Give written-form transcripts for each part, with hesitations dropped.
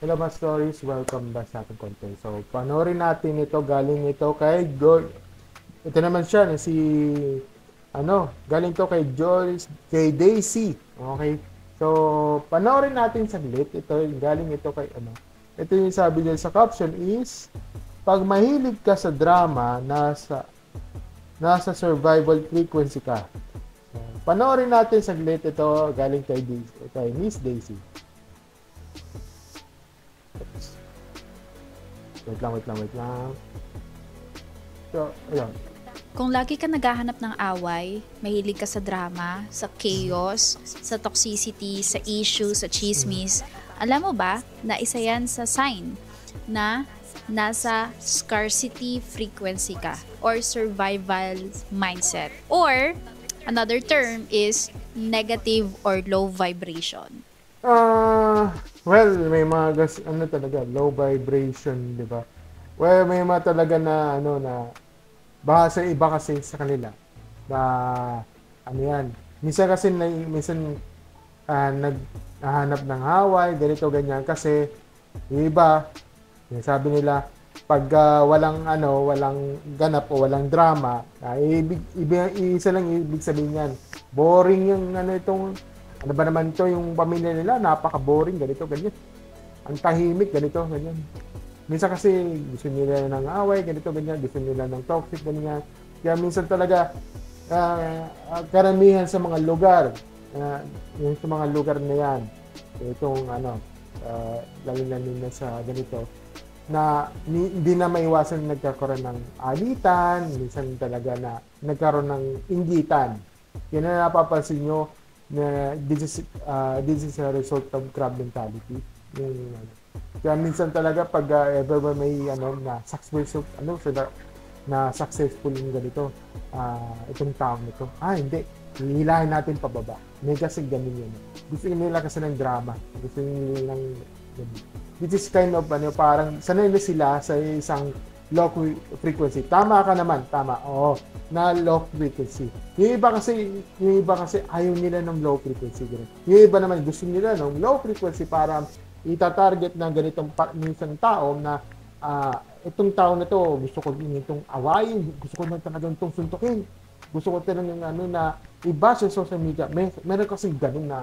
Hello mga stories, welcome back sa ating content. So, panoorin natin ito, galing ito kay George. Ito naman siya, si, galing to kay George, kay Daisy. Okay? So, panoorin natin saglit. Ito, galing ito kay, ito yung sabi niya sa caption is, pag mahilig ka sa drama, nasa survival frequency ka. So, panoorin natin saglit. Ito, galing kay Miss Daisy. Wait lang. So, ayun. Kung lagi ka naghahanap ng away, mahilig ka sa drama, sa chaos, sa toxicity, sa issue, sa chismis, alam mo ba na isa yan sa sign na nasa scarcity frequency ka or survival mindset. Or, another term is negative or low vibration. Well, may mga talaga, low vibration, di ba? Well, may mga talaga na, baka sa iba kasi sa kanila, na, yan, minsan, naghahanap ng haway, ganito, ganyan, kasi, yung iba, sabi nila, pag walang ganap o walang drama, isa lang ibig sabihin yan, boring yung, ano ba naman to yung pamilya nila, napaka-boring, ganito, ganyan. Ang tahimik, ganito, ganyan. Minsan kasi gusto nila ng away, ganito, ganyan. Gusto nila ng toxic, ganyan. Kaya minsan talaga, karamihan sa mga lugar, yung sa mga lugar na yan, itong, lalo na sa ganito, na hindi na maiwasan nagkakaroon ng alitan, minsan talaga na nagkaroon ng inggitan. Yan na napapansin nyo, na this is a result of crab mentality. Kaya minsan talaga pag ever may na successful na successful yung ganito itong taong ito. Hindi. Hihilahin natin pababa. May kasi ganun yun. Gusto nila kasi ng drama. Gusto nila ng this is kind of parang sanay na sila sa isang low frequency. Tama ka naman, tama. Oo, na low frequency. Yung iba kasi ayaw nila ng low frequency. Ganun. Yung iba naman gusto nila ng low frequency para ita-target ng ganitong minsan tao na itong tao na to, gusto ko itong awayin, gusto ko na talagang itong suntukin. Gusto ko talagang na iba sa social media. Meron kasi ganun na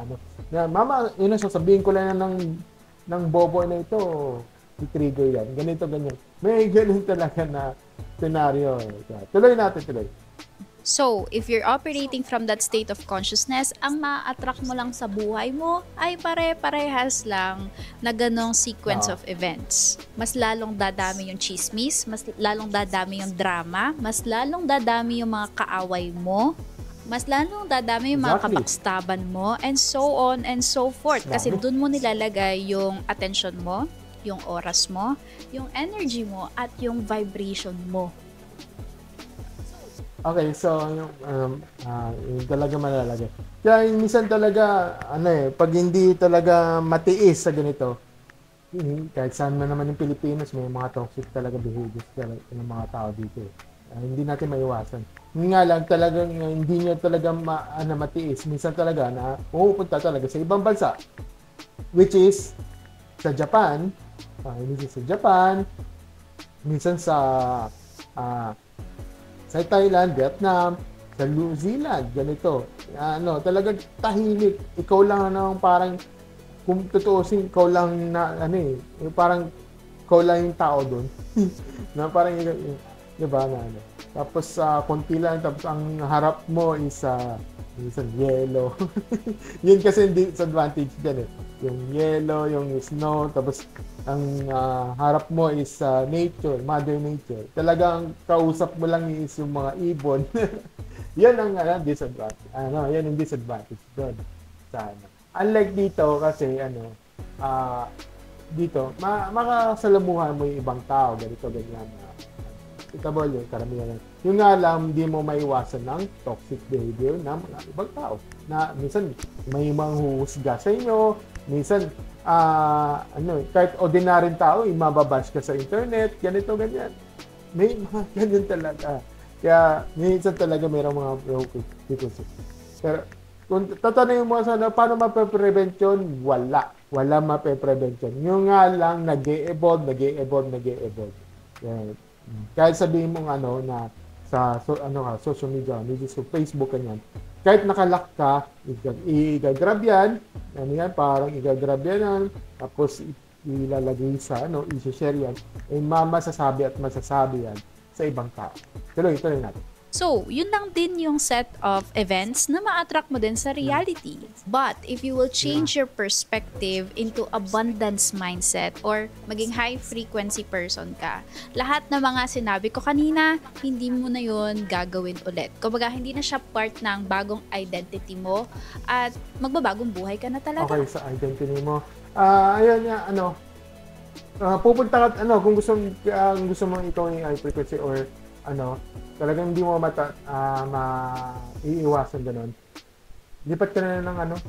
mama, yun ang sasabihin ko lang ng bobo na ito, i-trigger yan. Ganito, ganyan. May ganun talaga na scenario. Tuloy natin. So, if you're operating from that state of consciousness, ang ma-attract mo lang sa buhay mo ay pare-parehas lang na ganong sequence of events. Mas lalong dadami yung chismis, mas lalong dadami yung drama, mas lalong dadami yung mga kaaway mo, mas lalong dadami yung mga kabakstaban mo, and so on and so forth. Kasi dun mo nilalagay yung attention mo, yung oras mo, yung energy mo, at yung vibration mo. Okay, so yung talaga malalagay. Kaya minsan talaga, pag hindi talaga matiis sa ganito, kahit saan man naman yung Pilipinas, may mga toxic talaga behaviors talaga ng mga tao dito. Hindi natin maiwasan. Hindi nga lang talagang hindi nyo talaga matiis. Minsan talaga na pupunta talaga sa ibang bansa, which is sa Japan, minsan sa Thailand, Vietnam, sa New Zealand, ganito. Talagang tahimik. Ikaw lang parang kung tutuusin, ikaw lang parang ikaw lang yung tao doon. na parang diba Tapos konti lang, tapos ang harap mo is minsan yellow. Yun kasi yung disadvantage dyan Yung yellow, yung snow, tapos ang harap mo is nature, mother nature. Talagang kausap mo lang is yung mga ibon. Yan ang disadvantage. Yan yung disadvantage doon. Unlike dito kasi dito makasalamuhan mo yung ibang tao, ganito ganyan. Itabol yung karamihan. Yung nga lang, hindi mo maiwasan ng toxic behavior ng mga ibang tao. Na minsan, may manghuhusga sa inyo. Minsan, kahit ordinaryong tao, mababash ka sa internet, ganito, ganyan. May mga ganyan talaga. Kaya, minsan talaga mayroong mga people. Pero, kung tatanungin mo sana, paano mapaprevent yun? Wala. Wala mape-prevent yan. Yung nga lang, nag-e-evolve. Yan. Kahit sabihin mong na social media, so Facebook, kanyan. Kahit nakalock ka, i-grab yan, parang i-grab yan, tapos ilalagay sa, i-share yan, masasabi yan sa ibang tao. Tuloy natin. So, yun lang din yung set of events na ma-attract mo din sa reality. But, if you will change your perspective into abundance mindset or maging high-frequency person ka, lahat na mga sinabi ko kanina, hindi mo na yun gagawin ulit. Kumbaga, hindi na siya part ng bagong identity mo at magbabagong buhay ka na talaga. Okay, sa identity mo. Ayun nga, pupunta ka, kung gusto mo ito yung high-frequency or talagang hindi mo maiiwasan ganun. Lipat ka na ng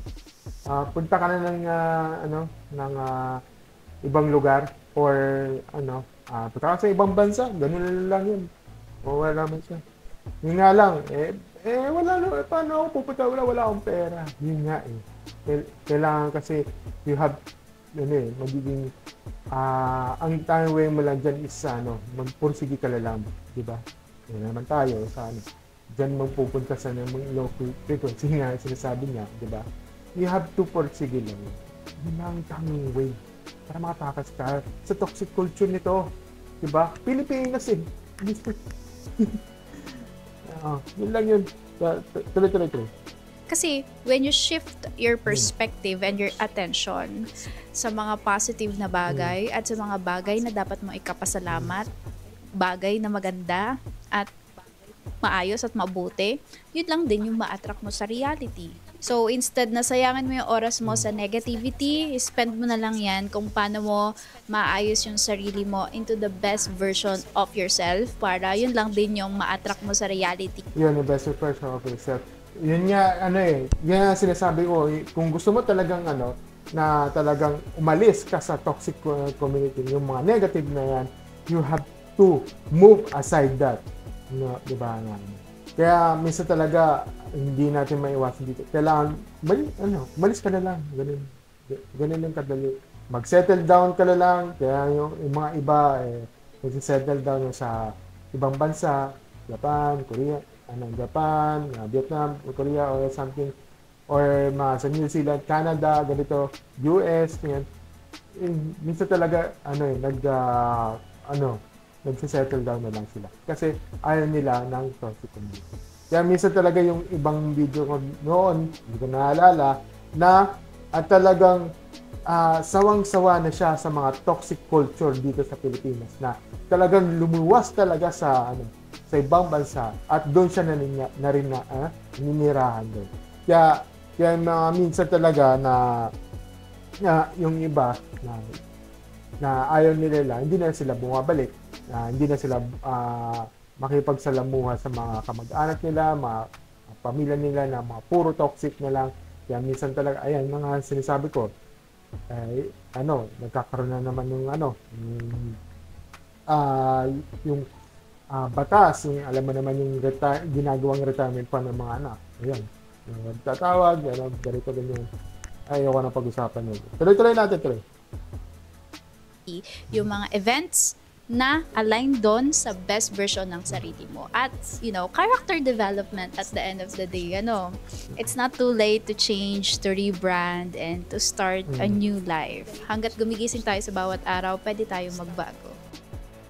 punta ka na ng ibang lugar or punta ka sa ibang bansa, ganun lang yun. O wala naman siya. Yun nga lang, paano ako pupunta, wala akong pera. Yun nga kailangan kasi you have magiging ang tanging way mo lang dyan is magpursige ka lang, di ba? Yan naman tayo sa dyan magpupunta sa low frequency nga sinasabi niya, di ba? You have to pursige lang. Yun ang tanging way para makatakas ka sa toxic culture nito, di ba? Pilipinas yun lang yun. Tuloy. Kasi when you shift your perspective and your attention sa mga positive na bagay at sa mga bagay na dapat mo ikapasalamat, bagay na maganda at maayos at mabuti, yun lang din yung ma-attract mo sa reality. So, instead na sayangin mo yung oras mo sa negativity, spend mo na lang yan kung paano mo maayos yung sarili mo into the best version of yourself para yun lang din yung ma-attract mo sa reality. Yun, the best version of yourself. Yun nga, yan ang sinasabi ko, kung gusto mo talagang na talagang umalis ka sa toxic community, yung mga negative na yan, you have to move aside that. Di ba? Kaya minsan talaga hindi natin maiwasan dito. Kailangan umalis ka na lang. Ganun yung kadali. Mag-settle down ka na lang. Kaya yung mga iba mag-settle down sa ibang bansa, Japan, Korea, Vietnam, Korea or something, or sa New Zealand, Canada, ganito, US, yan. Minsan talaga nagse-settle down na lang sila kasi ayaw nila ng toxic community. Kaya minsan talaga yung ibang video ko noon, hindi ko naalala, na talagang sawang-sawa na siya sa mga toxic culture dito sa Pilipinas, na talagang lumuwas talaga sa ibang bansa at doon siya naninirahan doon. Kaya minsan talaga na yung iba na ayaw nila, hindi na sila bumabalik, hindi na sila makipagsalamuha sa mga kamag-anak nila, mga pamilya nila na mga puro toxic na lang. Kaya minsan talaga, ayan, mga sinasabi ko, nagkakaroon na naman yung batas, yung alam mo naman yung ginagawang retirement pa ng mga anak. Ayan, tatawag, ganito, ganyan. Ayoko na pag-usapan nito. Tuloy natin. Yung mga events na align doon sa best version ng sarili mo. At, character development at the end of the day, it's not too late to change, to rebrand, and to start a new life. Hanggat gumigising tayo sa bawat araw, pwede tayong magbago.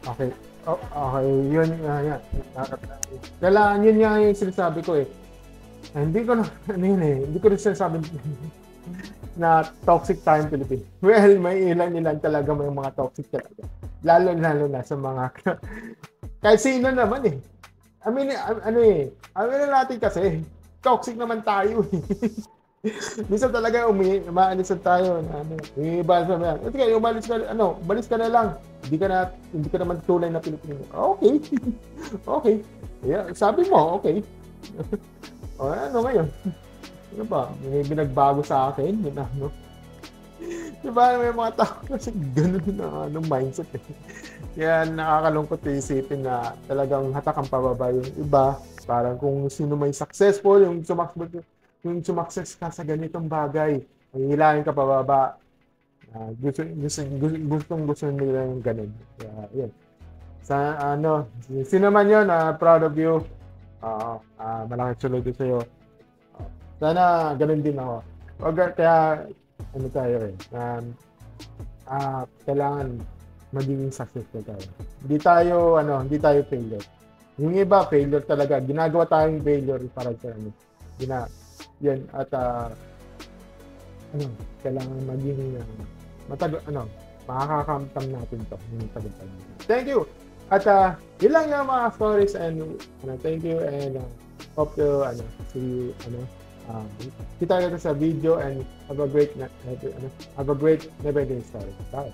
Okay. Okay. Yun, yan. Kailangan, yun nga yung sinasabi ko hindi ko rin sinasabi na toxic tayong Pilipino. Well, may ilan talaga may mga toxic talaga. Lalo na sa mga kahit sino naman Amin natin kasi toxic naman tayo Minsan talaga umaalisan tayo na iba sabi. Okay, umalis ka na lang. Hindi ka naman tunay na Pilipino. Okay. Okay. Yeah, sabi mo, okay. Ano ngayon? Ano ba? May binagbago sa akin, Diba, may mga tao kasi ganun na mindset Kaya nakakalungkot isipin na talagang hatakang pababa yung iba. Parang kung sino may successful, yung sumakses ka sa ganitong bagay, hihilahin ka pababa. Gustong nila yung ganun. Kaya, yun. Sa sino man yun, proud of you. Malaking saludo sa'yo. Sana ganun din ako. Kaya, tayo eh. Kailangan magiging successful tayo. Hindi tayo failure. Yung iba, failure talaga. Ginagawa tayong failure para sa yan. At, kailangan maging, makakakamtam natin to. Thank you! At, yun lang yung mga stories and, thank you and, hope to, see you, kita kita sa video and have a great never-ending story. Bye!